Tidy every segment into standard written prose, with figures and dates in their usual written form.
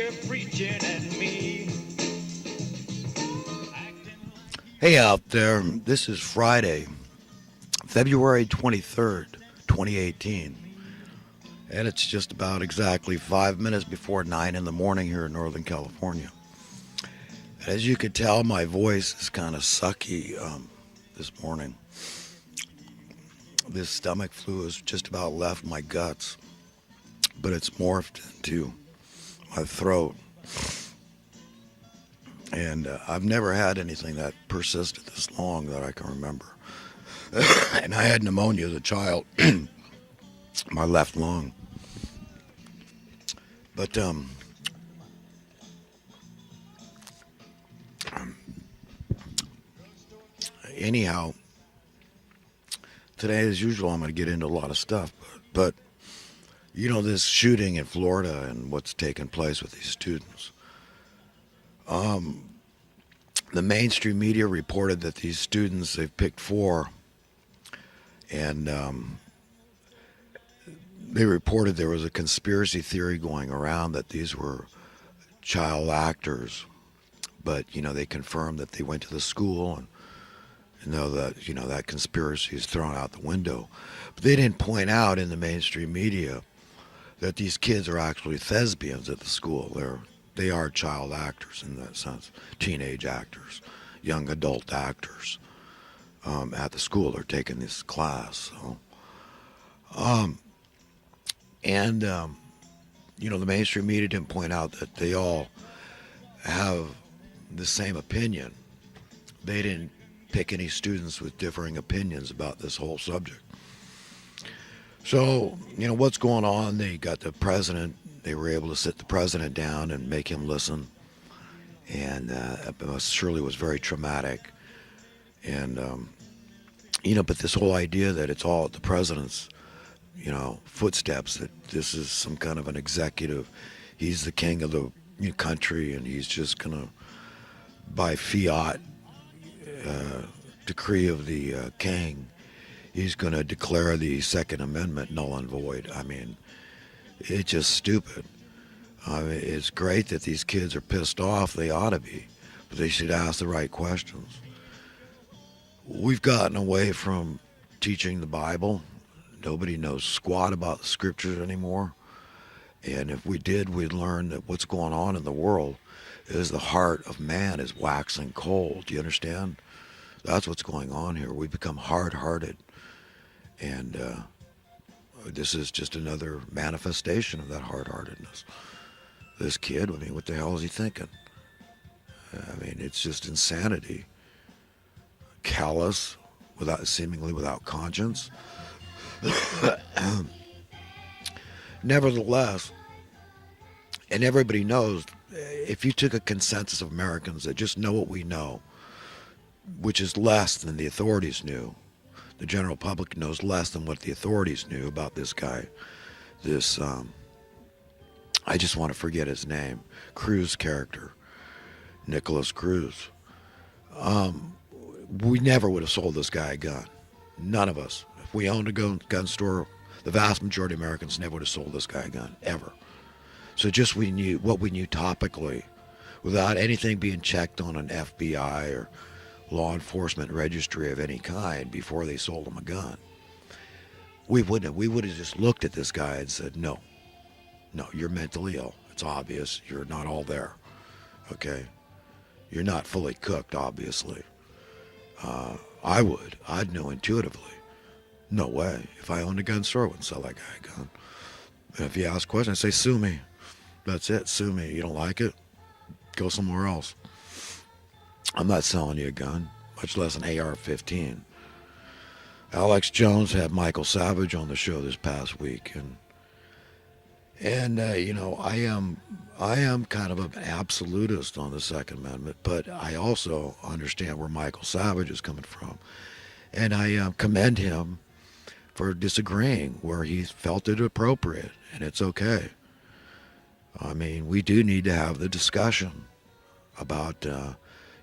preacher preaching at me. Hey out there, this is Friday, February 23rd, 2018, and it's just about exactly 5 minutes before 9 in the morning here in Northern California. As you could tell, my voice is kind of sucky this morning. This stomach flu has just about left my guts, but it's morphed into my throat. And I've never had anything that persisted this long that I can remember. And I had pneumonia as a child, my left lung. But anyhow, today, as usual, I'm going to get into a lot of stuff. But you know, this shooting in Florida and what's taken place with these students. The mainstream media reported that these students, they've picked four, and they reported there was a conspiracy theory going around that these were child actors. But, you know, they confirmed that they went to the school and that conspiracy is thrown out the window. But they didn't point out in the mainstream media that these kids are actually thespians at the school. They are child actors in that sense, teenage actors, young adult actors at the school. They're taking this class. So, the mainstream media didn't point out that they all have the same opinion. They didn't pick any students with differing opinions about this whole subject. So, what's going on? They got the president. They were able to sit the president down and make him listen. And it surely was very traumatic. And, but this whole idea that it's all at the president's, footsteps, that this is some kind of an executive. He's the king of the country, and he's just going to, by fiat decree of the king, he's going to declare the Second Amendment null and void. I mean, it's just stupid. It's great that these kids are pissed off. They ought to be. But they should ask the right questions. We've gotten away from teaching the Bible. Nobody knows squat about the scriptures anymore. And if we did, we'd learn that what's going on in the world is the heart of man is waxing cold. Do you understand? That's what's going on here. We've become hard-hearted. And this is just another manifestation of that hard-heartedness. This kid, what the hell is he thinking? It's just insanity. Callous, seemingly without conscience. Nevertheless, and everybody knows, if you took a consensus of Americans that just know what we know, which is less than the authorities knew, the general public knows less than what the authorities knew about this guy, I just want to forget his name, Cruz character, Nicholas Cruz. We never would have sold this guy a gun. None of us. If we owned a gun store, the vast majority of Americans never would have sold this guy a gun, ever. So just we knew what we knew topically, without anything being checked on an FBI or law enforcement registry of any kind before they sold him a gun. We wouldn't have. We would have just looked at this guy and said, no, you're mentally ill. It's obvious. You're not all there. Okay? You're not fully cooked, obviously. I'd know intuitively. No way. If I owned a gun store, I wouldn't sell that guy a gun. And if you ask questions, I say, sue me. That's it. Sue me. You don't like it? Go somewhere else. I'm not selling you a gun, much less an AR-15. Alex Jones had Michael Savage on the show this past week, and I am kind of an absolutist on the Second Amendment, but I also understand where Michael Savage is coming from, and I commend him for disagreeing where he felt it appropriate, and it's okay. We do need to have the discussion about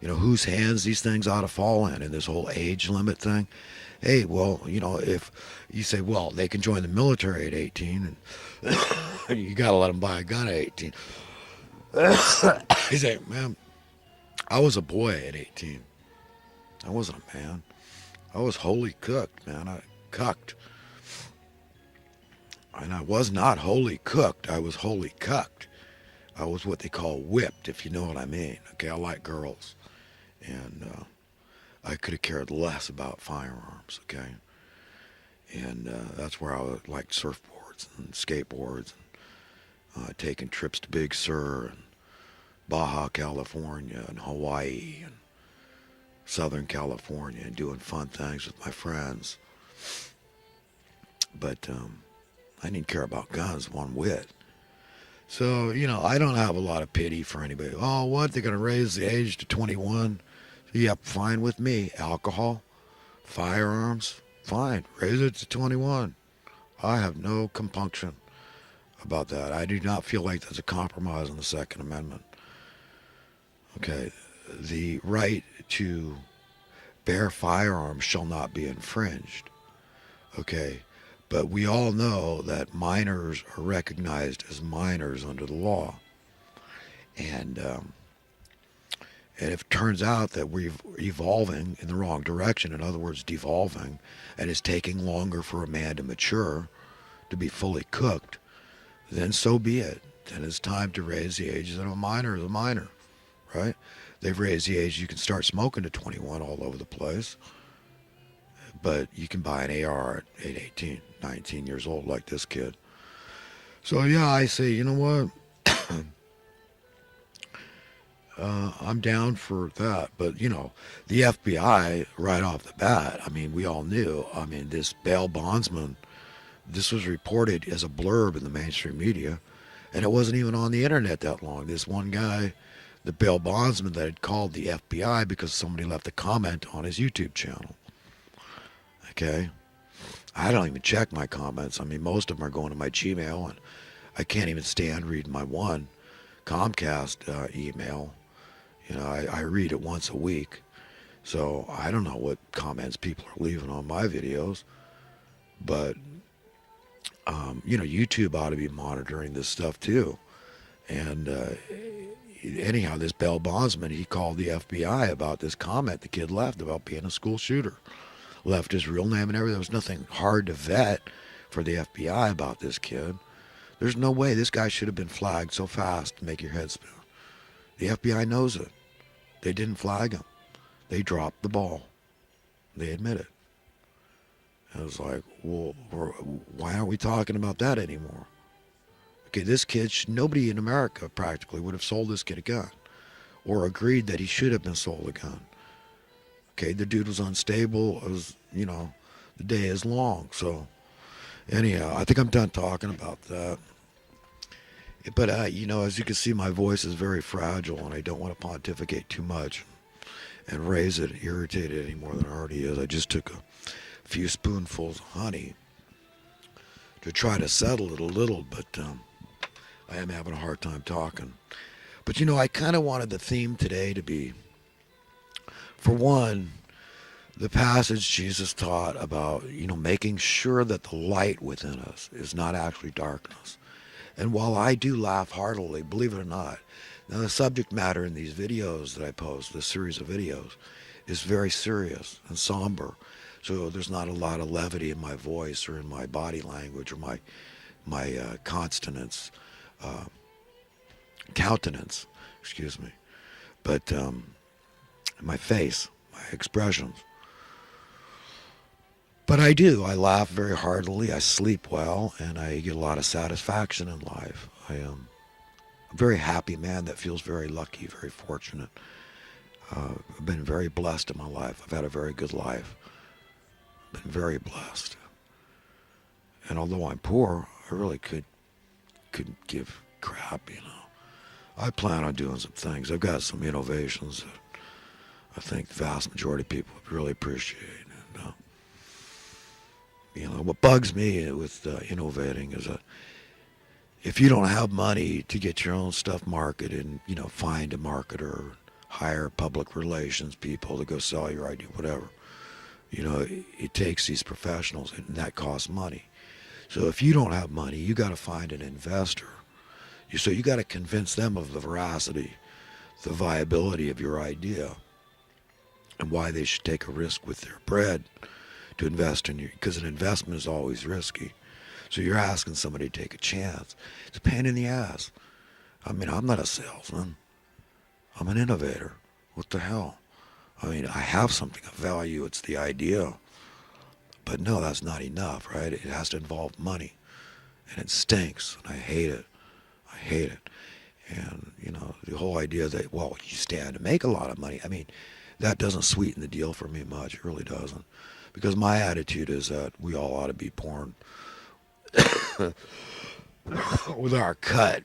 whose hands these things ought to fall in this whole age limit thing. Hey, well, if you say, well, they can join the military at 18, and you got to let them buy a gun at 18. He's like, man, I was a boy at 18. I wasn't a man. I was wholly cooked, man. I cucked. And I was not wholly cooked. I was wholly cucked. I was what they call whipped, if you know what I mean. Okay, I like girls. And I could have cared less about firearms, okay? And that's where I liked surfboards and skateboards and taking trips to Big Sur and Baja California and Hawaii and Southern California and doing fun things with my friends. But I didn't care about guns one whit. So, I don't have a lot of pity for anybody. Oh, what? They're going to raise the age to 21? Yep, fine with me. Alcohol, firearms, fine. Raise it to 21. I have no compunction about that. I do not feel like that's a compromise on the Second Amendment. Okay, the right to bear firearms shall not be infringed. Okay, but we all know that minors are recognized as minors under the law. And if it turns out that we're evolving in the wrong direction, in other words, devolving, and it's taking longer for a man to mature, to be fully cooked, then so be it. Then it's time to raise the age of a minor as a minor, right? They've raised the age you can start smoking to 21 all over the place. But you can buy an AR at 18, 19 years old like this kid. So yeah, I say, you know what? I'm down for that. But, the FBI, right off the bat, I mean, we all knew. I mean, this bail bondsman, this was reported as a blurb in the mainstream media, and it wasn't even on the internet that long. This one guy, the bail bondsman, that had called the FBI because somebody left a comment on his YouTube channel. Okay? I don't even check my comments. I mean, most of them are going to my Gmail, and I can't even stand reading my one Comcast email. I read it once a week, so I don't know what comments people are leaving on my videos. But, YouTube ought to be monitoring this stuff too. And anyhow, this bail bondsman, he called the FBI about this comment the kid left about being a school shooter. Left his real name and everything. There was nothing hard to vet for the FBI about this kid. There's no way this guy should have been flagged so fast to make your head spin. The FBI knows it. They didn't flag him. They dropped the ball. They admit it. I was like, well, why aren't we talking about that anymore? Okay, this kid, nobody in America practically would have sold this kid a gun or agreed that he should have been sold a gun. Okay, the dude was unstable. It was, the day is long. So, anyhow, I think I'm done talking about that. But, as you can see, my voice is very fragile, and I don't want to pontificate too much and raise it, irritate it any more than it already is. I just took a few spoonfuls of honey to try to settle it a little, but I am having a hard time talking. But, I kind of wanted the theme today to be, for one, the passage Jesus taught about, making sure that the light within us is not actually darkness. And while I do laugh heartily, believe it or not, now the subject matter in these videos that I post, this series of videos, is very serious and somber. So there's not a lot of levity in my voice or in my body language or my countenance, excuse me. But my face, my expressions. But I do. I laugh very heartily. I sleep well, and I get a lot of satisfaction in life. I am a very happy man that feels very lucky, very fortunate. I've been very blessed in my life. I've had a very good life. Been very blessed. And although I'm poor, I really couldn't give crap, I plan on doing some things. I've got some innovations that I think the vast majority of people would really appreciate. And, what bugs me with innovating is that if you don't have money to get your own stuff marketed and, find a marketer, hire public relations people to go sell your idea, whatever, it takes these professionals, and that costs money. So if you don't have money, you got to find an investor. So you got to convince them of the veracity, the viability of your idea, and why they should take a risk with their bread to invest in you, because an investment is always risky. So you're asking somebody to take a chance. It's a pain in the ass. I mean, I'm not a salesman. I'm an innovator. What the hell? I mean, I have something of value. It's the idea. But no, that's not enough, right? It has to involve money. And it stinks. And I hate it. I hate it. And, the whole idea that, well, you stand to make a lot of money. I mean, that doesn't sweeten the deal for me much. It really doesn't. Because my attitude is that we all ought to be born with our cut,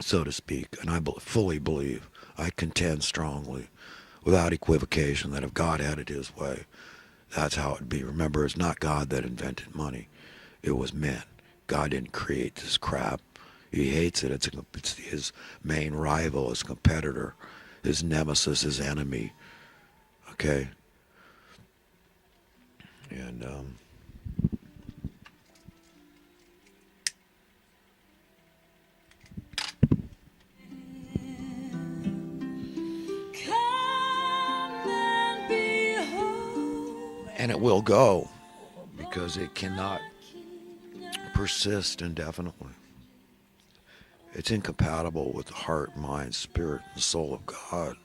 so to speak. And I fully believe, I contend strongly, without equivocation, that if God had it his way, that's how it would be. Remember, it's not God that invented money. It was men. God didn't create this crap. He hates it. It's his main rival, his competitor, his nemesis, his enemy. Okay? And, and it will go, because it cannot persist indefinitely. It's incompatible with the heart, mind, spirit, and soul of God.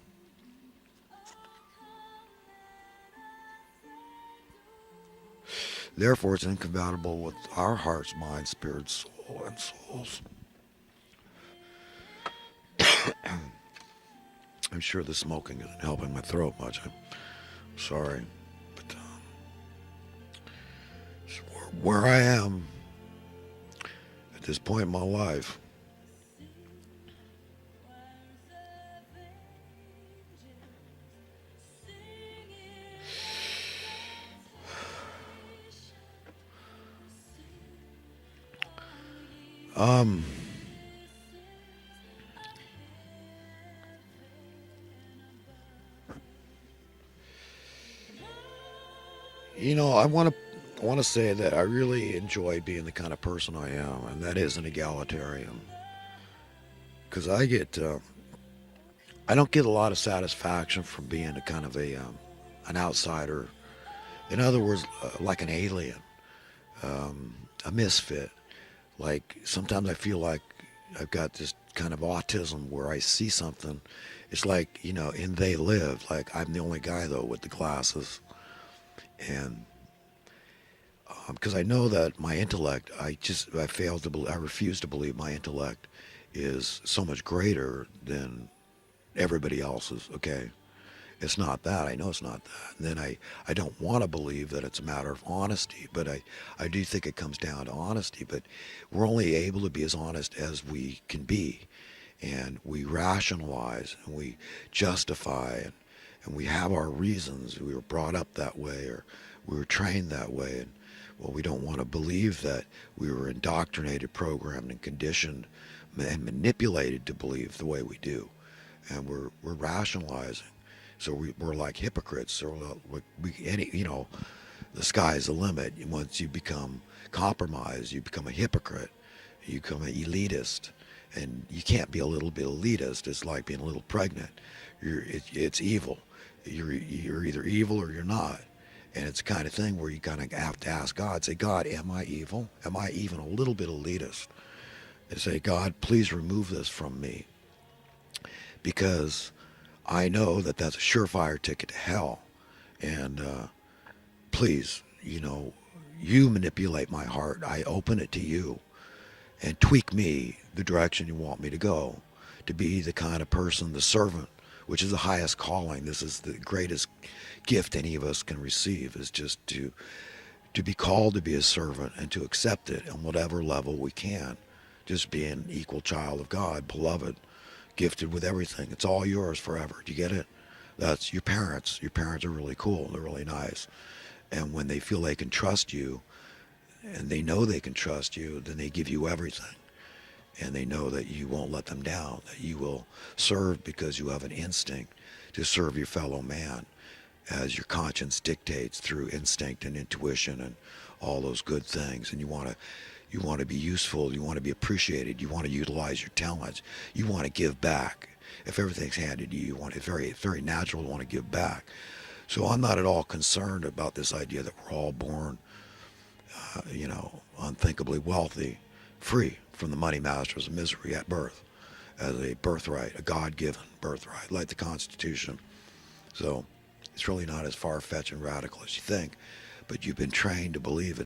Therefore, it's incompatible with our hearts, mind, spirit, soul, and souls. I'm sure the smoking isn't helping my throat much. I'm sorry. But it's where I am at this point in my life. Um, I want to say that I really enjoy being the kind of person I am, and that is an egalitarian. Because I don't get a lot of satisfaction from being a kind of an outsider. In other words, like an alien, a misfit. Like sometimes I feel like I've got this kind of autism where I see something. It's like, in They Live. Like I'm the only guy though with the glasses, and because I know that my intellect, I refuse to believe my intellect is so much greater than everybody else's. Okay, it's not that. I know it's not that. And then I don't want to believe that it's a matter of honesty, but I do think it comes down to honesty. But we're only able to be as honest as we can be, and we rationalize and we justify, and we have our reasons. We were brought up that way, or we were trained that way, and well, we don't want to believe that we were indoctrinated, programmed, and conditioned and manipulated to believe the way we do, and we're rationalizing. So we're like hypocrites. So the sky's the limit. Once you become compromised, you become a hypocrite. You become an elitist, and you can't be a little bit elitist. It's like being a little pregnant. It's evil. You're either evil or you're not. And it's the kind of thing where you kind of have to ask God, say, God, am I evil? Am I even a little bit elitist? And say, God, please remove this from me. Because I know that that's a surefire ticket to hell. And please, you manipulate my heart. I open it to you. And tweak me the direction you want me to go. To be the kind of person, the servant, which is the highest calling. This is the greatest gift any of us can receive, is just to be called to be a servant and to accept it on whatever level we can. Just be an equal child of God, beloved, gifted with everything. It's all yours forever. Do you get it? That's your parents. Your parents are really cool. They're really nice. And when they feel they can trust you, and they know they can trust you, then they give you everything. And they know that you won't let them down, that you will serve because you have an instinct to serve your fellow man, as your conscience dictates through instinct and intuition and all those good things. And you want You want to be useful. You want to be appreciated. You want to utilize your talents. You want to give back. If everything's handed to you, you want it's very natural to want to give back. So I'm not at all concerned about this idea that we're all born, unthinkably wealthy, free from the money masters of misery at birth, as a birthright, a God-given birthright, like the Constitution. So it's really not as far-fetched and radical as you think, but you've been trained to believe it.